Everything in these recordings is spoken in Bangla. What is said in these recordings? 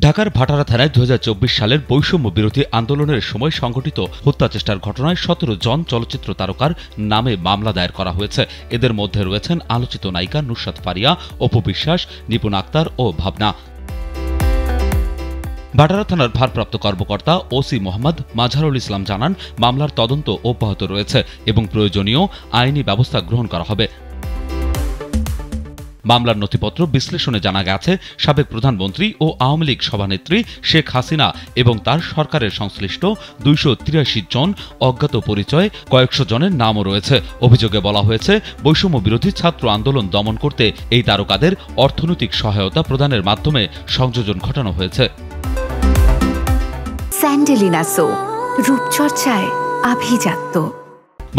ঢাকার ভাটারা থানায় ২০২৪ সালের বৈষম্য বিরোধী আন্দোলনের সময় সংঘটিত হত্যাচেষ্টার ঘটনায় ১৭ জন চলচ্চিত্র তারকার নামে মামলা দায়ের করা হয়েছে। এদের মধ্যে রয়েছেন আলোচিত নায়িকা নুসরাত ফারিয়া, অপু বিশ্বাস, নিপুণ আক্তার ও ভাবনা। ভাটারা থানার ভারপ্রাপ্ত কর্মকর্তা ওসি মোহাম্মদ মাজহারুল ইসলাম জানান, মামলার তদন্ত অব্যাহত রয়েছে এবং প্রয়োজনীয় আইনি ব্যবস্থা গ্রহণ করা হবে। মামলার নথিপত্র বিশ্লেষণে জানা গেছে, সাবেক প্রধানমন্ত্রী ও আওয়ামী লীগ সভানেত্রী শেখ হাসিনা এবং তার সরকারের সংশ্লিষ্ট ২৮৩ জন অজ্ঞাত পরিচয় কয়েকশো জনের নামও রয়েছে। অভিযোগে বলা হয়েছে, বৈষম্য বিরোধী ছাত্র আন্দোলন দমন করতে এই তারকাদের অর্থনৈতিক সহায়তা প্রদানের মাধ্যমে সংযোজন ঘটানো হয়েছে। স্যান্ডেলিনা সো, রূপচর্চায় আভিজাত্য।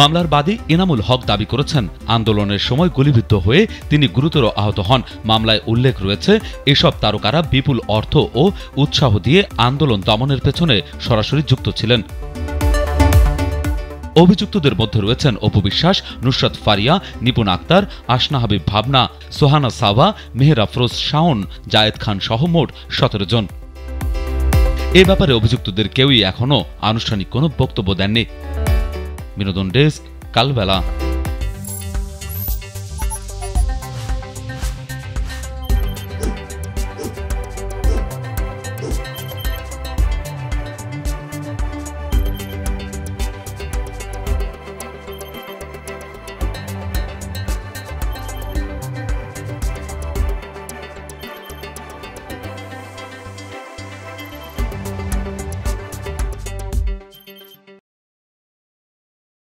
মামলার বাদী এনামুল হক দাবি করেছেন, আন্দোলনের সময় গুলিবিদ্ধ হয়ে তিনি গুরুতর আহত হন। মামলায় উল্লেখ রয়েছে, এসব তারকারা বিপুল অর্থ ও উৎসাহ দিয়ে আন্দোলন দমনের পেছনে সরাসরি যুক্ত ছিলেন। অভিযুক্তদের মধ্যে রয়েছেন অপু বিশ্বাস, নুসরাত ফারিয়া, নিপুণ আক্তার, আসনা হাবিব ভাবনা, সোহানা সাবা, মেহের আফরোজ শাওন, জায়েদ খান সহ মোট ১৭ জন। এ ব্যাপারে অভিযুক্তদের কেউই এখনও আনুষ্ঠানিক কোনো বক্তব্য দেননি। বিনোদন ডেস্ক, কালবেলা।